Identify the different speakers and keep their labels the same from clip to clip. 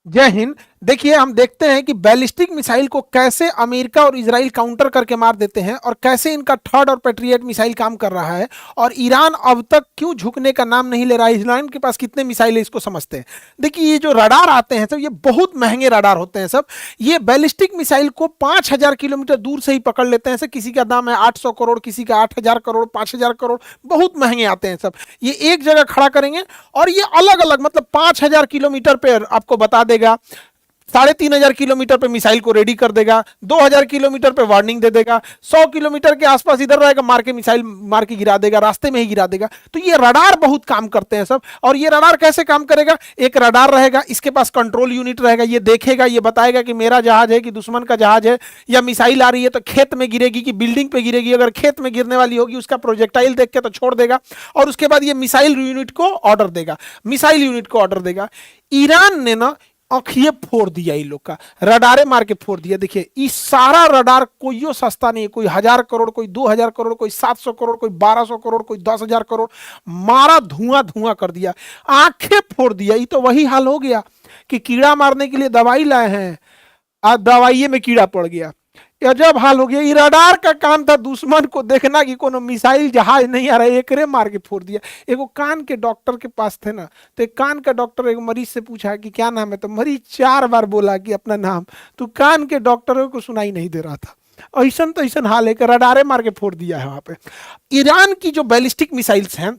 Speaker 1: जय हिंद। देखिए, हम देखते हैं कि बैलिस्टिक मिसाइल को कैसे अमेरिका और इजराइल काउंटर करके मार देते हैं और कैसे इनका थर्ड और पेट्रियट मिसाइल काम कर रहा है। और ईरान अब तक क्यों झुकने का नाम नहीं ले रहा है। ईरान के पास कितने मिसाइल है इसको समझते हैं। देखिए, ये जो रडार आते हैं सब, ये बहुत महंगे रडार होते हैं सब। ये बैलिस्टिक मिसाइल को 5,000 किलोमीटर दूर से ही पकड़ लेते हैं सब। किसी का दाम है 800 करोड़, किसी का 8,000 करोड़, 5,000 करोड़, बहुत महंगे आते हैं सब। ये एक जगह खड़ा करेंगे और ये अलग अलग, मतलब 5,000 किलोमीटर पे आपको बता देगा, 3,500 किलोमीटर पे मिसाइल को रेडी कर देगा, 2,000 किलोमीटर पे वार्निंग दे देगा, 100 किलोमीटर के आसपास इधर रहेगा, मार के मिसाइल मार के गिरा देगा, रास्ते में ही गिरा देगा। तो ये रडार बहुत काम करते हैं सब। और ये रडार कैसे काम करेगा? एक रडार रहेगा, इसके पास कंट्रोल यूनिट रहेगा, ये देखेगा, ये बताएगा कि मेरा जहाज है कि दुश्मन का जहाज है, या मिसाइल आ रही है तो खेत में गिरेगी कि बिल्डिंग पे गिरेगी। अगर खेत में गिरने वाली होगी उसका प्रोजेक्टाइल देख के तो छोड़ देगा। और उसके बाद ये मिसाइल यूनिट को ऑर्डर देगा, मिसाइल यूनिट को ऑर्डर देगा। ईरान ने ना आंखिए फोड़ दिया, इन लोग का रडारे मार के फोड़ दिया। देखिए, इस सारा रडार कोई सस्ता नहीं है। कोई 1,000 करोड़, कोई 2,000 करोड़, कोई 700 करोड़, कोई 1,200 करोड़, कोई 10,000 करोड़, मारा, धुआं धुआं कर दिया, आंखें फोड़ दिया। ये तो वही हाल हो गया कि कीड़ा मारने के लिए दवाई लाए हैं, आज दवाइये में कीड़ा पड़ गया। अजब हाल हो गया। ये रडार का काम था दुश्मन को देखना कि कोनो मिसाइल जहाज नहीं आ रहा है, एकरे मार के फोड़ दिया। एगो कान के डॉक्टर के पास थे ना, तो एक कान का डॉक्टर एक मरीज से पूछा कि क्या नाम है, तो मरीज 4 बार बोला कि अपना नाम। तो कान के डॉक्टरों को सुनाई नहीं दे रहा था। ऐसा तो ऐसा हाल है कि रडारे मार के फोड़ दिया है वहां पे। ईरान की जो बैलिस्टिक मिसाइल्स हैं,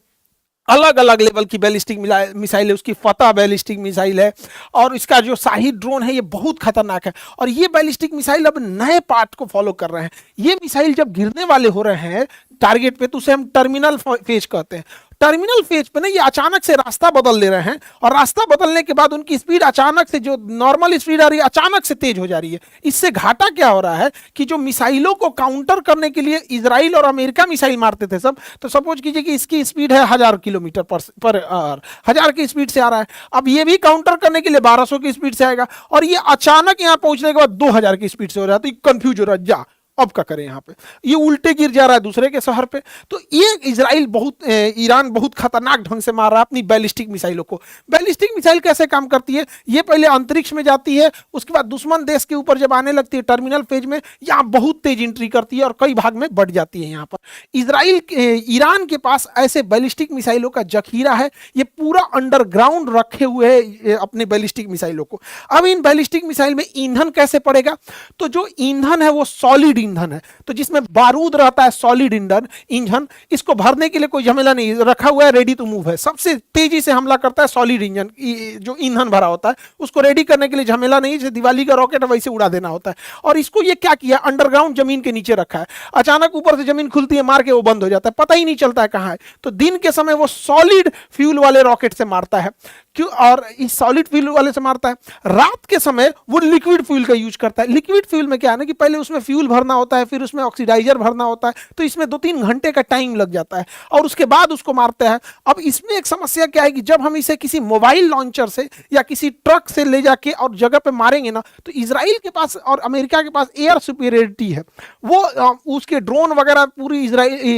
Speaker 1: अलग अलग लेवल की बैलिस्टिक मिसाइल है। उसकी फतह बैलिस्टिक मिसाइल है, और इसका जो शाहिद ड्रोन है ये बहुत खतरनाक है। और ये बैलिस्टिक मिसाइल अब नए पार्ट को फॉलो कर रहे हैं। ये मिसाइल जब गिरने वाले हो रहे हैं टारगेट पे, तो उसे हम टर्मिनल फेज कहते हैं। टर्मिनल फेज पे ना ये अचानक से रास्ता बदल ले रहे हैं, और रास्ता बदलने के बाद उनकी स्पीड अचानक से, जो नॉर्मल स्पीड आ रही है, अचानक से तेज हो जा रही है। इससे घाटा क्या हो रहा है कि जो मिसाइलों को काउंटर करने के लिए इजराइल और अमेरिका मिसाइल मारते थे सब, तो सपोज कीजिए कि इसकी स्पीड है 1,000 किलोमीटर पर आवर, 1,000 की स्पीड से आ रहा है। अब ये भी काउंटर करने के लिए 1,200 की स्पीड से आएगा, और ये अचानक यहां पहुंचने के बाद 2,000 की स्पीड से हो रहा है। तो कंफ्यूज हो रहा है, जा अब क्या करें। यहाँ पे ये उल्टे गिर जा रहा है दूसरे के शहर पे। तो ये इजराइल बहुत, ईरान बहुत खतरनाक ढंग से मार रहा है अपनी बैलिस्टिक मिसाइलों को। बैलिस्टिक मिसाइल कैसे काम करती है? ये पहले अंतरिक्ष में जाती है, उसके बाद दुश्मन देश के ऊपर जब आने लगती है टर्मिनल फेज में, यहाँ बहुत तेज एंट्री करती है और कई भाग में बढ़ जाती है। यहाँ पर ईरान के पास ऐसे बैलिस्टिक मिसाइलों का जखीरा है। ये पूरा अंडरग्राउंड रखे हुए है अपने बैलिस्टिक मिसाइलों को। अब इन बैलिस्टिक मिसाइल में ईंधन कैसे पड़ेगा? तो जो ईंधन है वो सॉलिड ईंधन है, तो जिसमें बारूद रहता है, सॉलिड इंजन। इसको भरने के लिए कोई झमेला नहीं, रखा हुआ है, रेडी टू मूव है। सबसे तेजी से हमला करता है सॉलिड इंजन। जो ईंधन भरा होता है उसको रेडी करने के लिए झमेला नहीं, जैसे दिवाली का रॉकेट वैसे उड़ा देना होता है। और इसको ये क्या किया, अंडरग्राउंड जमीन के नीचे रखा है। अचानक ऊपर से जमीन खुलती है, मार के वो बंद हो जाता है, पता ही नहीं चलता है कहां है। तो दिन के समय वो सॉलिड फ्यूल वाले रॉकेट से मारता है, क्यों? और इस सॉलिड फ्यूल वाले से मारता है। रात के समय वो लिक्विड फ्यूल का यूज करता है। लिक्विड फ्यूल में क्या है ना कि पहले उसमें फ्यूल भरना होता है, फिर उसमें ऑक्सीडाइजर भरना होता है, तो इसमें 2-3 घंटे का टाइम लग जाता है, और उसके बाद उसको मारते हैं। अब इसमें एक समस्या क्या है कि जब हम इसे किसी मोबाइल लॉन्चर से या किसी ट्रक से ले जाके और जगह पे मारेंगे ना, तो इसराइल के पास और अमेरिका के पास एयर सुपीरियरिटी है। वो उसके ड्रोन वगैरह पूरी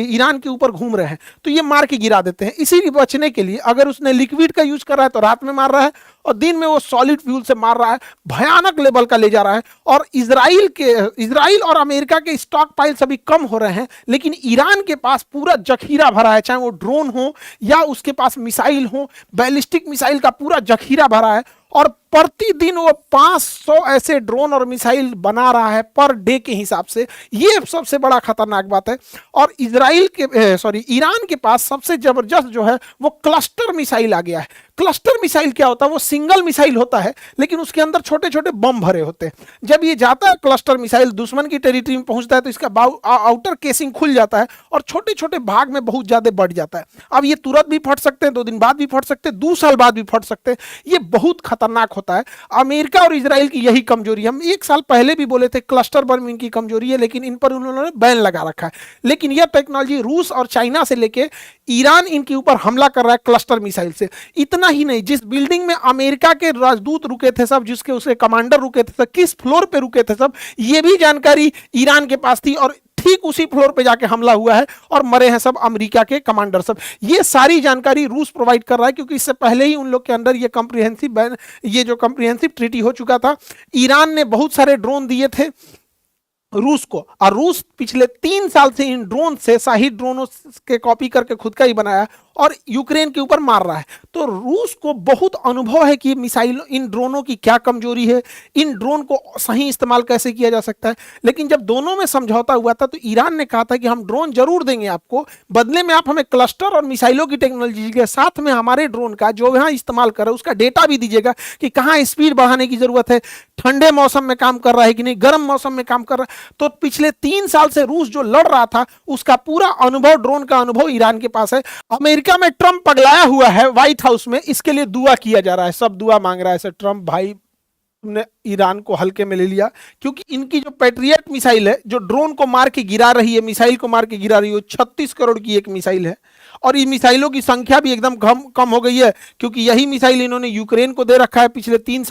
Speaker 1: ईरान के ऊपर घूम रहे हैं, तो ये मार के गिरा देते हैं। इसी बचने के लिए अगर उसने लिक्विड का यूज कर रहा है तो रात में मार रहा है, और दिन में वो सॉलिड फ्यूल से मार रहा है। भयानक लेवल का ले जा रहा है। और इजराइल और अमेरिका के स्टॉक पाइल्स अभी कम हो रहे हैं, लेकिन ईरान के पास पूरा जखीरा भरा है, चाहे वो ड्रोन हो या उसके पास मिसाइल हो। बैलिस्टिक मिसाइल का पूरा जखीरा भरा है, और प्रतिदिन वो 500 ऐसे ड्रोन और मिसाइल बना रहा है पर डे के हिसाब से। ये सबसे बड़ा खतरनाक बात है। और ईरान के पास सबसे जबरदस्त जो है वो क्लस्टर मिसाइल आ गया है। क्लस्टर मिसाइल क्या होता है? वो सिंगल मिसाइल होता है, लेकिन उसके अंदर छोटे छोटे बम भरे होते हैं। जब ये जाता है क्लस्टर मिसाइल दुश्मन की टेरिटरी में पहुंचता है, तो इसका आउटर केसिंग खुल जाता है और छोटे छोटे भाग में बहुत ज्यादा बढ़ जाता है। अब ये तुरंत भी फट सकते हैं, 2 दिन बाद भी फट सकते हैं, 2 साल बाद भी फट सकते हैं। ये बहुत खतरनाक होता है। अमेरिका और इजराइल की यही कमजोरी है। हम 1 साल पहले भी बोले थे क्लस्टर बम इनकी कमजोरी है, लेकिन इन पर उन्होंने बैन लगा रखा है। लेकिन यह टेक्नोलॉजी रूस और चाइना से लेके ईरान इनके ऊपर हमला कर रहा है क्लस्टर मिसाइल से। इतना ही नहीं, जिस बिल्डिंग में अमेरिका के राजदूत रुके थे सब, जिसके उसके कमांडर रुके थे सब, किस फ्लोर पे रुके थे सब, ये भी जानकारी ईरान के पास थी। और ठीक उसी फ्लोर पे जाके हमला हुआ है और मरे हैं सब अमेरिका के कमांडर सब। ये सारी जानकारी रूस प्रोवाइड कर रहा है, क्योंकि इससे पहले ही उन लोग के अंदर ये जो कॉम्प्रिहेंसिव ट्रीटी हो चुका था। ईरान ने बहुत सारे ड्रोन दिए थे रूस को, और रूस पिछले 3 साल से इन ड्रोन से, शाही ड्रोनों के कॉपी करके खुद का ही बनाया और यूक्रेन के ऊपर मार रहा है। तो रूस को बहुत अनुभव है कि मिसाइल, इन ड्रोनों की क्या कमजोरी है, इन ड्रोन को सही इस्तेमाल कैसे किया जा सकता है। लेकिन जब दोनों में समझौता हुआ था तो ईरान ने कहा था कि हम ड्रोन जरूर देंगे आपको, बदले में आप हमें क्लस्टर और मिसाइलों की टेक्नोलॉजी के साथ में हमारे ड्रोन का जो यहाँ इस्तेमाल कर रहे हैं उसका डेटा भी दीजिएगा कि कहाँ स्पीड बढ़ाने की जरूरत है, ठंडे मौसम में काम कर रहा है कि नहीं, गर्म मौसम में काम कर रहा है। तो पिछले 3 साल से रूस जो लड़ रहा था उसका पूरा अनुभव, ड्रोन का अनुभव ईरान के पास है। अमेरिका में ट्रंप पगलाया हुआ है व्हाइट हाउस में, इसके लिए दुआ किया जा रहा है, सब दुआ मांग रहा है। ट्रंप भाई तुमने ईरान को हल्के में ले लिया, क्योंकि इनकी जो पैट्रियट मिसाइल है जो ड्रोन को मार के गिरा रही है, मिसाइल को मार के गिरा रही है, 36 करोड़ की एक मिसाइल है। और इन मिसाइलों की संख्या भी एकदम कम हो गई है, क्योंकि यही मिसाइल इन्होंने यूक्रेन को दे रखा है पिछले 3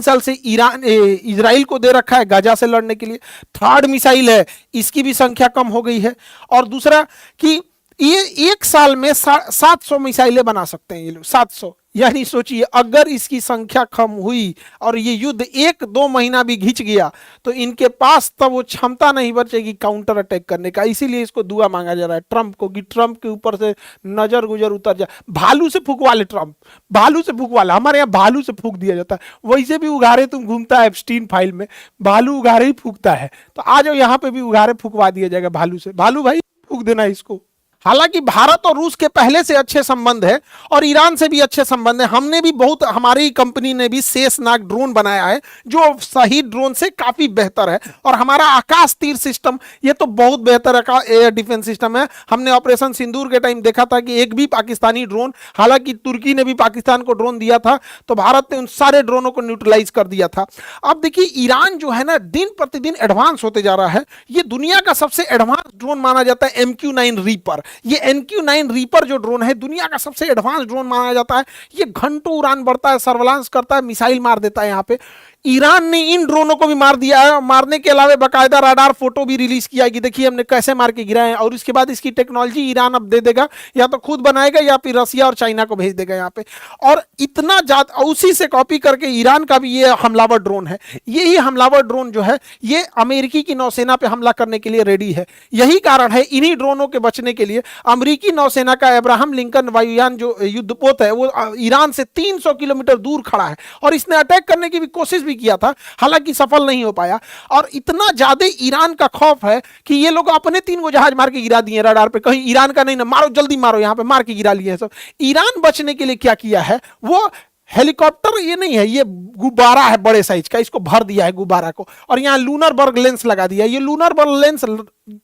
Speaker 1: साल से इजराइल को दे रखा है गाजा से लड़ने के लिए। थर्ड मिसाइल है, इसकी भी संख्या कम हो गई है। और दूसरा कि ये एक साल में 700 मिसाइलें बना सकते हैं ये लोग, 700। यानी सोचिए अगर इसकी संख्या कम हुई और ये युद्ध 1-2 महीना भी घिंच गया तो इनके पास तब वो क्षमता नहीं बचेगी काउंटर अटैक करने का। इसीलिए इसको दुआ मांगा जा रहा है ट्रंप को कि ट्रंप के ऊपर से नजर गुजर उतर जाए। भालू से फूंकवा ले ट्रंप, भालू से फूंकवा ले। हमारे यहाँ भालू से फूंक दिया जाता है, वैसे भी उघारे तुम घूमता है एप्स्टीन फाइल में, भालू उघारे ही फूंकता है। तो आ जाओ यहाँ पे भी उघारे फूंकवा दिया जाएगा भालू से। भालू भाई फूंक देना इसको। हालांकि भारत और रूस के पहले से अच्छे संबंध है और ईरान से भी अच्छे संबंध है। हमने भी बहुत, हमारी कंपनी ने भी शेषनाग ड्रोन बनाया है जो सही ड्रोन से काफी बेहतर है। और हमारा आकाश तीर सिस्टम ये तो बहुत बेहतर एयर डिफेंस सिस्टम है। हमने ऑपरेशन सिंदूर के टाइम देखा था कि एक भी पाकिस्तानी ड्रोन, हालांकि तुर्की ने भी पाकिस्तान को ड्रोन दिया था तो भारत ने उन सारे ड्रोनों को न्यूट्रलाइज कर दिया था। अब देखिए ईरान जो है ना दिन प्रतिदिन एडवांस होते जा रहा है। ये दुनिया का सबसे एडवांस ड्रोन माना जाता है MQ-9 रीपर। ये MQ-9 रीपर जो ड्रोन है दुनिया का सबसे एडवांस ड्रोन माना जाता है। ये घंटों उड़ान बढ़ता है, सर्वेलांस करता है, मिसाइल मार देता है। यहाँ पे ईरान ने इन ड्रोनों को भी मार दिया है। मारने के अलावा बाकायदा राडार फोटो भी रिलीज किया है कि देखिए हमने कैसे मार के गिराए हैं। और इसके बाद इसकी टेक्नोलॉजी ईरान अब दे देगा, या तो खुद बनाएगा या फिर रसिया और चाइना को भेज देगा यहाँ पे। और इतना ज्यादा उसी से कॉपी करके ईरान का भी ये हमलावर ड्रोन है। यही हमलावर ड्रोन जो है ये अमेरिकी की नौसेना पे हमला करने के लिए रेडी है। यही कारण है इन्हीं ड्रोनों के बचने के लिए अमेरिकी नौसेना का अब्राहम लिंकन वायुयान जो युद्धपोत है वो ईरान से 300 किलोमीटर दूर खड़ा है और इसने अटैक करने की भी कोशिश भी किया था, हालांकि सफल नहीं हो पाया। और इतना ज्यादा ईरान का खौफ है कि ये लोग अपने 3 गो जहाज मार के गिरा दिए रडार पे, कहीं ईरान का नहीं ना, मारो जल्दी मारो, यहाँ पे मार के गिरा लिए सब। ईरान बचने के लिए क्या किया है, वो हेलीकॉप्टर ये नहीं है, ये गुब्बारा है बड़े साइज का, इसको भर दिया है गुब्बारा को और यहाँ लूनर बर्ग लेंस लगा दिया है। ये लूनर बर्ग लेंस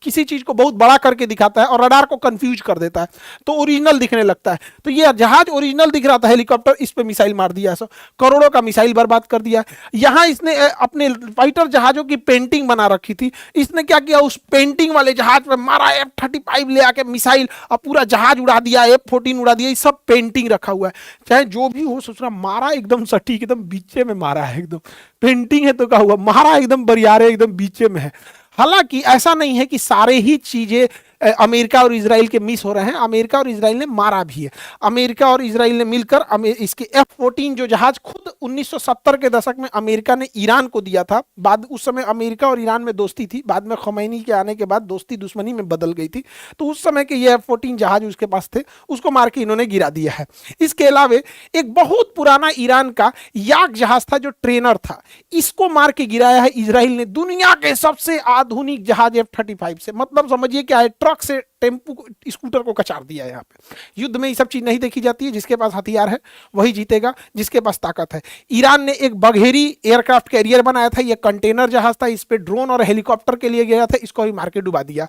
Speaker 1: किसी चीज को बहुत बड़ा करके दिखाता है और रडार को कंफ्यूज कर देता है तो ओरिजिनल दिखने लगता है। तो ये जहाज ओरिजिनल दिख रहा था हेलीकॉप्टर, इस पे मिसाइल मार दिया, सब करोड़ों का मिसाइल बर्बाद कर दिया। यहाँ इसने अपने फाइटर जहाजों की पेंटिंग बना रखी थी, इसने क्या किया उस पेंटिंग वाले जहाज पे मारा F-35 ले आके मिसाइल और पूरा जहाज उड़ा दिया, F-14 उड़ा दिया। ये सब पेंटिंग रखा हुआ है, चाहे जो भी हो। सोच रहा मारा एकदम सटीक, एकदम बीचे में मारा है, एकदम पेंटिंग है तो क्या हुआ, मारा एकदम बरियारे, एकदम बीचे में है। हालांकि ऐसा नहीं है कि सारे ही चीजें अमेरिका और इजराइल के मिस हो रहे हैं, अमेरिका और इजराइल ने मारा भी है। अमेरिका और इजराइल ने मिलकर इसके F-14 जो जहाज खुद 1970 के दशक में अमेरिका ने ईरान को दिया था। बाद उस समय अमेरिका और ईरान में दोस्ती थी, बाद में खमैनी के आने के बाद दोस्ती दुश्मनी में बदल गई थी। तो उस समय के ये F-14 जहाज उसके पास थे, उसको मार के इन्होंने गिरा दिया है। इसके अलावा एक बहुत पुराना ईरान का याक जहाज था जो ट्रेनर था, इसको मार के गिराया है इजराइल ने दुनिया के सबसे आधुनिक जहाज F-35 से। मतलब समझिए क्या है, ट्रक से टेम्पू स्कूटर को कचार दिया। यहाँ पे युद्ध में ये सब चीज नहीं देखी जाती है, जिसके पास हथियार है वही जीतेगा, जिसके पास ताकत है। ईरान ने एक बघेरी एयरक्राफ्ट कैरियर बनाया था, ये कंटेनर जहाज था, इस पे ड्रोन और हेलीकॉप्टर के लिए गया था, इसको भी मार के डुबा दिया।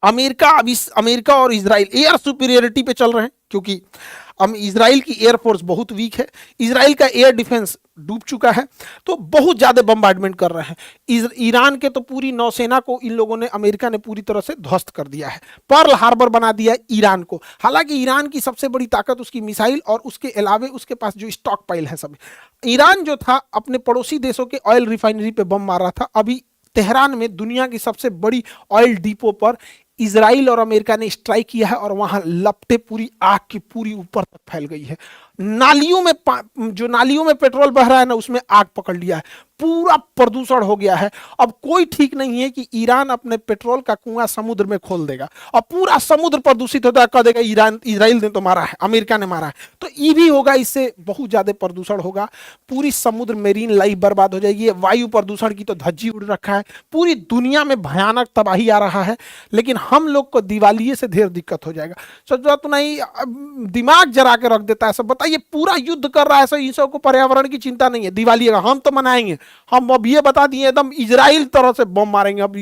Speaker 1: अमेरिका और इजराइल एयर सुपीरियरिटी पे चल रहे हैं, क्योंकि इजराइल की एयरफोर्स बहुत वीक है, इजराइल का एयर डिफेंस डूब चुका है, तो बहुत ज्यादा बम्बार्डमेंट कर रहे हैं। ईरान के तो पूरी नौसेना को इन लोगों ने, अमेरिका ने पूरी तरह से ध्वस्त कर दिया है, पर्ल हार्बर बना दिया है ईरान को। हालांकि ईरान की सबसे बड़ी ताकत उसकी मिसाइल और उसके अलावे उसके पास जो स्टॉक पाइल है सब। ईरान जो था अपने पड़ोसी देशों के ऑयल रिफाइनरी पे बम मार रहा था, अभी तेहरान में दुनिया की सबसे बड़ी ऑयल डिपो पर इजराइल और अमेरिका ने स्ट्राइक किया है और वहां लपटें पूरी आग की पूरी ऊपर तक फैल गई है। नालियों में जो नालियों में पेट्रोल बह रहा है ना, उसमें आग पकड़ लिया है, पूरा प्रदूषण हो गया है। अब कोई ठीक नहीं है कि ईरान अपने पेट्रोल का कुआं समुद्र में खोल देगा और पूरा समुद्र प्रदूषित होता है, कह देगा ईरान इजराइल ने तो मारा है, अमेरिका ने मारा है। तो ये भी होगा, इससे बहुत ज्यादा प्रदूषण होगा, पूरी समुद्र मेरीन लाइफ बर्बाद हो जाएगी। वायु प्रदूषण की तो धज्जी उड़ रखा है, पूरी दुनिया में भयानक तबाही आ रहा है। लेकिन हम लोग को दिवाली से ढेर दिक्कत हो जाएगा। सोचो तो नहीं, दिमाग जरा के रख देता है सब। बताइए, पूरा युद्ध कर रहा है सब, इन सब को पर्यावरण की चिंता नहीं है। दिवाली हम तो मनाएंगे, हम अब ये बता दिए एकदम इजराइल तरह से बम मारेंगे अब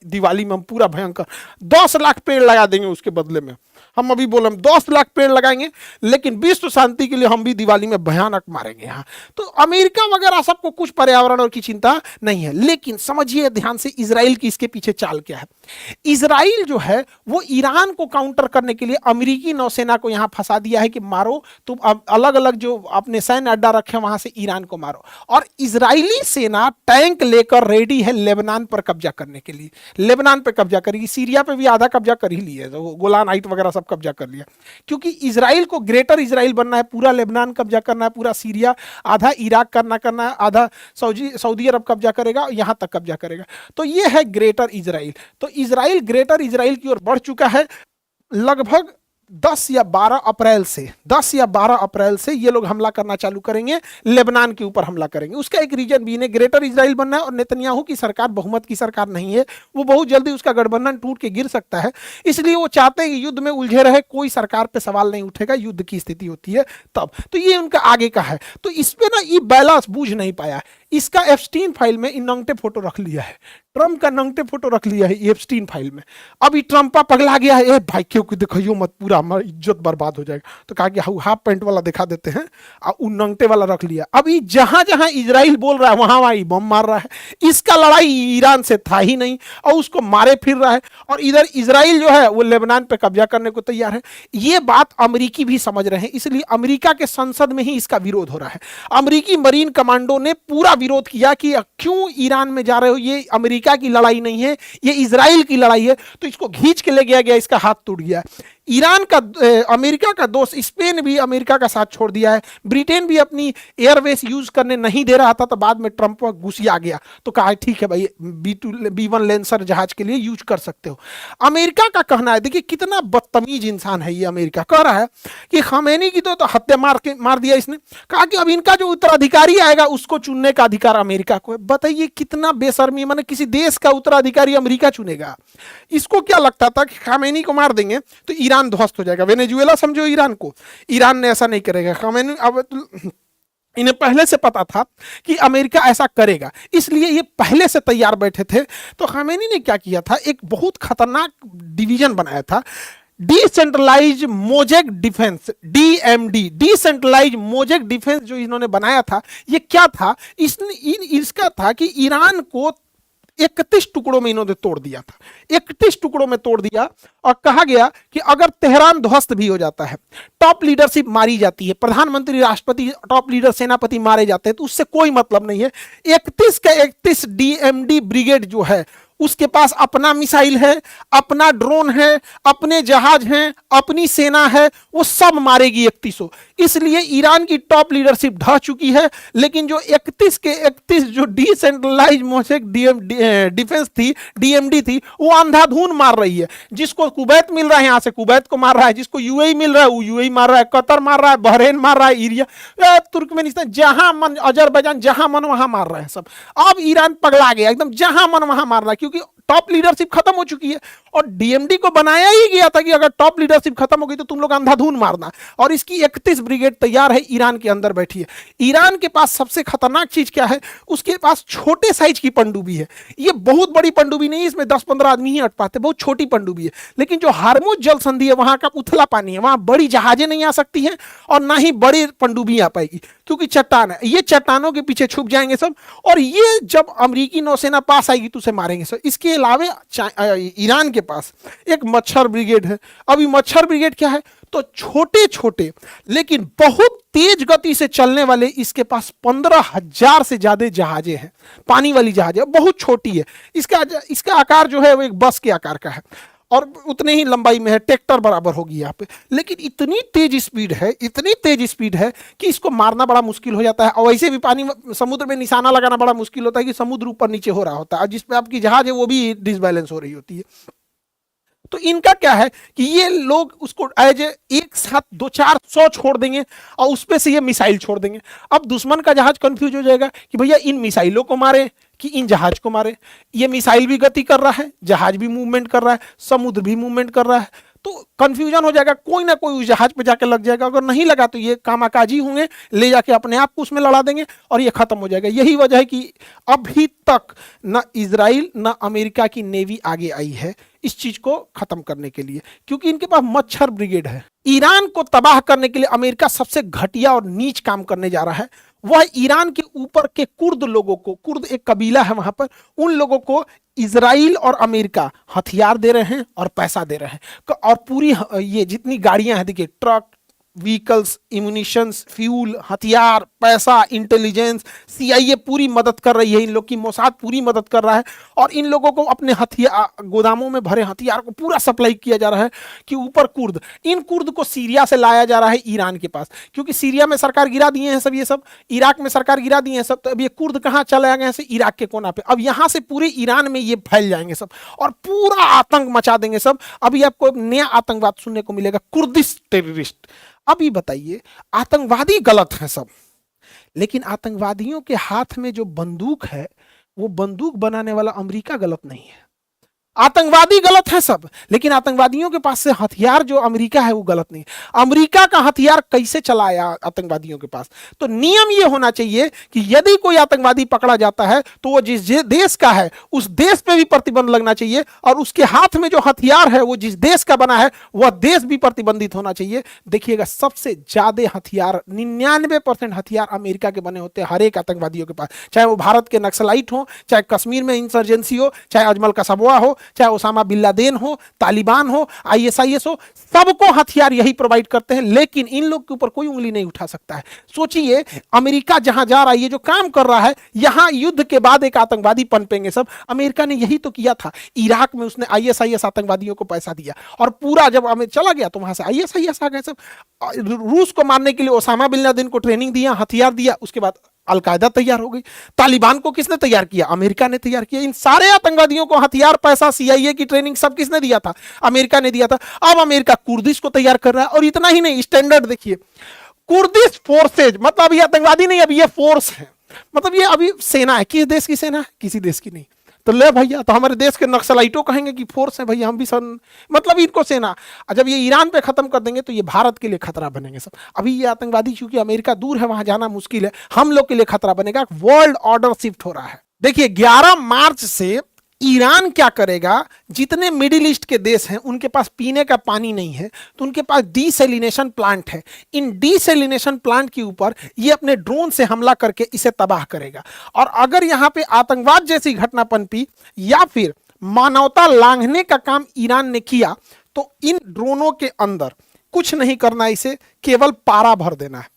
Speaker 1: दिवाली में, हम पूरा भयंकर 10 लाख पेड़ लगा देंगे उसके बदले में। हम अभी बोले हम 10 लाख पेड़ लगाएंगे, लेकिन विश्व शांति के लिए हम भी दिवाली में भयानक मारेंगे यहाँ। तो अमेरिका वगैरह सबको कुछ पर्यावरण की चिंता नहीं है। लेकिन समझिए ध्यान से, इजराइल की इसके पीछे चाल क्या है। इजराइल जो है वो ईरान को काउंटर करने के लिए अमेरिकी नौसेना को यहां फंसा दिया है कि मारो तुम, अलग अलग जो अपने सैन्य अड्डा रखे वहां से ईरान को मारो। और इजरायली सेना टैंक लेकर रेडी है लेबनान पर कब्जा करने के लिए। लेबनान पर कब्जा करेगी, सीरिया पे भी आधा कब्जा कर ही लिया, तो गोलान हाइट वगैरह सब कब्जा कर लिया। क्योंकि इजराइल को ग्रेटर इजराइल बनना है, पूरा लेबनान कब्जा करना है, पूरा सीरिया, आधा इराक करना है, आधा सऊदी अरब कब्जा करेगा, यहां तक कब्जा करेगा। तो ये है ग्रेटर इजराइल। तो इजराइल ग्रेटर इजराइल की ओर बढ़ चुका है। लगभग 10 या 12 अप्रैल से ये लोग हमला करना चालू करेंगे, लेबनान के ऊपर हमला करेंगे। उसका एक रीजन भी इन्हें ग्रेटर इजराइल बनना है और नेतन्याहू की सरकार बहुमत की सरकार नहीं है, वो बहुत जल्दी उसका गठबंधन टूट के गिर सकता है। इसलिए वो चाहते हैं कि युद्ध में उलझे रहे, कोई सरकार पे सवाल नहीं उठेगा, युद्ध की स्थिति होती है तब। तो ये उनका आगे का है। तो इसमें ना ये बैलेंस बूझ नहीं पाया। इसका एप्स्टीन फाइल में इन नंगटे फोटो रख लिया है, ट्रम्प का नंगटे फोटो रख लिया है एप्स्टीन फाइल में। अभी ट्रम्पा पगला गया है, ए भाई क्यों दिखाइयो मत, पूरा हमारा इज्जत बर्बाद हो जाएगा। तो कहा कि हाफ पैंट वाला दिखा देते हैं, और उन नंगटे वाला रख लिया। अभी जहां जहां इजराइल बोल रहा है वहां वहां बम मार रहा है। इसका लड़ाई ईरान से था ही नहीं और उसको मारे फिर रहा है। और इधर इजराइल जो है वो लेबनान पे कब्जा करने को तैयार है। ये बात अमेरिकी भी समझ रहे हैं, इसलिए अमेरिका के संसद में ही इसका विरोध हो रहा है। अमेरिकी मरीन कमांडो ने पूरा विरोध किया कि क्यों ईरान में जा रहे हो, ये अमेरिका की लड़ाई नहीं है, ये इजराइल की लड़ाई है। तो इसको खींच के ले गया गया, इसका हाथ टूट गया। ईरान का अमेरिका का दोस्त स्पेन भी अमेरिका का साथ छोड़ दिया है। ब्रिटेन भी अपनी एयरवेस यूज करने नहीं दे रहा था, तो बाद में ट्रंप घुसिया गया तो कहा ठीक है भाई, B1 लेंसर जहाज के लिए यूज कर सकते हो। अमेरिका का कहना है, देखिए कितना बदतमीज इंसान है ये। अमेरिका कह रहा है कि खमेनी की तो हत्या मार दिया इसने, कहा कि अब इनका जो उत्तराधिकारी आएगा उसको चुनने का अधिकार अमेरिका को है। बताइए कितना बेशर्मी, माने किसी देश का उत्तराधिकारी अमेरिका चुनेगा। इसको क्या लगता था कि खामेनी को मार देंगे तो ईरान ध्वस्त हो जाएगा। वेनेजुएला समझो ईरान को, ईरान ने ऐसा नहीं करेगा। खामेनी अब इन्हें पहले से पता था कि अमेरिका ऐसा करेगा, इसलिए ये पहले से तैयार बैठे थे। तो खामेनी ने क्या किया था, एक बहुत खतरनाक डिवीजन बनाया था, decentralize mosaic defense, DMD, decentralize mosaic defense. जो इन्होंने बनाया था ये क्या था, इसका था कि ईरान को 31 टुकड़ों में इन्होंने तोड़ दिया था। 31 टुकड़ों में तोड़ दिया और कहा गया कि अगर तेहरान ध्वस्त भी हो जाता है, टॉप लीडरशिप मारी जाती है, प्रधानमंत्री, राष्ट्रपति, टॉप लीडर, सेनापति मारे जाते हैं, तो उससे कोई मतलब नहीं है। 31 का 31 DMD ब्रिगेड जो है उसके पास अपना मिसाइल है, अपना ड्रोन है, अपने जहाज हैं, अपनी सेना है, वो सब मारेगी 3100। इसलिए ईरान की टॉप लीडरशिप ढह चुकी है। लेकिन जो 31 के 31 जो डिसेंट्रलाइज मोजेक डिफेंस थी, DMD थी, वो अंधाधुन मार रही है। जिसको कुवैत मिल रहा है यहां से कुवैत को मार रहा है, जिसको UAE मिल रहा है वो UAE मार रहा है, कतर मार रहा है, बहरेन मार रहा है, इरिया, तुर्कमेनिस्तान, जहां मन, अजरबैजान, जहां मन वहां मार रहा है सब। अब ईरान पगला गया एकदम, जहां मन वहां मार रहा है, क्योंकि टॉप लीडरशिप खत्म हो चुकी है। और DMD को बनाया ही गया था कि अगर टॉप लीडरशिप खत्म हो गई तो तुम लोग अंधाधुन मारना। और इसकी 31 ब्रिगेड तैयार है, ईरान के अंदर बैठी है। ईरान के पास सबसे खतरनाक चीज क्या है, उसके पास छोटे साइज की पनडुब्बी है। ये बहुत बड़ी पनडुब्बी नहीं है, इसमें 10-15 आदमी ही अट पाते, बहुत छोटी पनडुब्बी है। लेकिन जो हार्मुज जल संधि है वहां का उथला पानी है, वहां बड़ी जहाजें नहीं आ सकती हैं और ना ही बड़ी पनडुब्बी आ पाएगी, क्योंकि चट्टान है। ये चट्टानों के पीछे छुप जाएंगे सब, और ये जब अमेरिकी नौसेना पास आएगी तो उसे मारेंगे सब। इसके अलावा ईरान के पास एक मच्छर ब्रिगेड है। अभी मच्छर ब्रिगेड क्या है, तो छोटे छोटे लेकिन बहुत तेज गति से चलने वाले इसके पास 15,000 से ज्यादा जहाजें हैं, पानी वाली जहाजें, बहुत छोटी है। इसका आकार जो है वो एक बस के आकार का है और उतने ही लंबाई में है, ट्रैक्टर बराबर होगी यहाँ पे। लेकिन इतनी तेज स्पीड है, इतनी तेज स्पीड है कि इसको मारना बड़ा मुश्किल हो जाता है। और वैसे भी पानी समुद्र में निशाना लगाना बड़ा मुश्किल होता है कि समुद्र ऊपर नीचे हो रहा होता है और जिसपे आपकी जहाज है वो भी डिसबैलेंस हो रही होती है। तो इनका क्या है कि ये लोग उसको एज एक साथ 200-400 छोड़ देंगे और उसपे से ये मिसाइल छोड़ देंगे। अब दुश्मन का जहाज कंफ्यूज हो जाएगा कि भैया इन मिसाइलों को मारे कि इन जहाज को मारे। ये मिसाइल भी गति कर रहा है, जहाज भी मूवमेंट कर रहा है, समुद्र भी मूवमेंट कर रहा है, तो कंफ्यूजन हो जाएगा। कोई ना कोई उस जहाज पे जाके लग जाएगा, अगर नहीं लगा तो ये कामाकाजी होंगे, ले जाके अपने आप को उसमें लड़ा देंगे और ये खत्म हो जाएगा। यही वजह है कि अभी तक न इजराइल न अमेरिका की नेवी आगे आई है इस चीज को खत्म करने के लिए, क्योंकि इनके पास मच्छर ब्रिगेड है। ईरान को तबाह करने के लिए अमेरिका सबसे घटिया और नीच काम करने जा रहा है। वह ईरान के ऊपर के कुर्द लोगों को, कुर्द एक कबीला है वहां पर, उन लोगों को इजराइल और अमेरिका हथियार दे रहे हैं और पैसा दे रहे हैं। और पूरी ये जितनी गाड़ियां हैं, देखिए ट्रक, व्हीकल्स, इम्यूनिशंस, फ्यूल, हथियार, पैसा, इंटेलिजेंस, सीआईए पूरी मदद कर रही है इन लोग की, मोसाद पूरी मदद कर रहा है और इन लोगों को अपने हथियार गोदामों में भरे हथियार को पूरा सप्लाई किया जा रहा है। कि ऊपर कुर्द, इन कुर्द को सीरिया से लाया जा रहा है ईरान के पास, क्योंकि सीरिया में सरकार गिरा दिए हैं सब, ये सब इराक में सरकार गिरा दिए हैं सब, तो अब ये कुर्द कहाँ चले गए हैं? इराक के कोना पे। अब यहाँ से पूरे ईरान में ये फैल जाएंगे सब और पूरा आतंक मचा देंगे सब। अभी आपको नया आतंकवाद सुनने को मिलेगा, कुर्दिश टेररिस्ट। अभी बताइए, आतंकवादी गलत है सब, लेकिन आतंकवादियों के हाथ में जो बंदूक है वो बंदूक बनाने वाला अमेरिका गलत नहीं है। आतंकवादी गलत है सब, लेकिन आतंकवादियों के पास से हथियार जो अमेरिका है वो गलत नहीं। अमेरिका का हथियार कैसे चलाया आतंकवादियों के पास? तो नियम ये होना चाहिए कि यदि कोई आतंकवादी पकड़ा जाता है तो वो जिस देश का है उस देश पे भी प्रतिबंध लगना चाहिए और उसके हाथ में जो हथियार है वो जिस देश का बना है वह देश भी प्रतिबंधित होना चाहिए। देखिएगा, सबसे ज्यादा हथियार 99% हथियार अमेरिका के बने होते हैं हर एक आतंकवादियों के पास, चाहे वो भारत के नक्सलाइट हो, चाहे कश्मीर में इंसर्जेंसी हो, चाहे अजमल कसाबवा हो, चाहे ओसामा बिन लादेन हो, तालिबान हो, आईएसआईएस हो, सबको हथियार यही प्रोवाइड करते हैं। लेकिन इन लोग के ऊपर कोई उंगली नहीं उठा सकता है। सोचिए, अमेरिका जहां जा रहा है, ये जो काम कर रहा है, यहां युद्ध के बाद एक आतंकवादी पनपेंगे सब। अमेरिका ने यही तो किया था इराक में, उसने आईएसआईएस आतंकवादियों को पैसा दिया और पूरा जब हमें चला गया तो वहां से आईएसआईएस आ गए सब। रूस को मारने के लिए ओसामा बिन लादेन को ट्रेनिंग दिया, हथियार दिया, उसके बाद अलकायदा तैयार हो गई। तालिबान को किसने तैयार किया? अमेरिका ने तैयार किया। इन सारे आतंकवादियों को हथियार, पैसा, सीआईए की ट्रेनिंग सब किसने दिया था? अमेरिका ने दिया था। अब अमेरिका कुर्दिश को तैयार कर रहा है और इतना ही नहीं, स्टैंडर्ड देखिए, कुर्दिश फोर्सेज, मतलब ये आतंकवादी नहीं, अब ये फोर्स है, मतलब ये अभी सेना है। किस देश की सेना है? किसी देश की नहीं। तो ले भैया, तो हमारे देश के नक्सलाइटों कहेंगे कि फोर्स है भैया, हम भी सन, मतलब इनको सेना। जब ये ईरान पे खत्म कर देंगे तो ये भारत के लिए खतरा बनेंगे सब। अभी ये आतंकवादी, क्योंकि अमेरिका दूर है, वहां जाना मुश्किल है, हम लोग के लिए खतरा बनेगा। वर्ल्ड ऑर्डर शिफ्ट हो रहा है। देखिए, 11 मार्च से ईरान क्या करेगा, जितने मिडिल ईस्ट के देश हैं उनके पास पीने का पानी नहीं है तो उनके पास डीसैलिनेशन प्लांट है। इन डीसैलिनेशन प्लांट के ऊपर ये अपने ड्रोन से हमला करके इसे तबाह करेगा। और अगर यहां पे आतंकवाद जैसी घटना पनपी या फिर मानवता लांघने का काम ईरान ने किया तो इन ड्रोनों के अंदर कुछ नहीं करना, इसे केवल पारा भर देना है।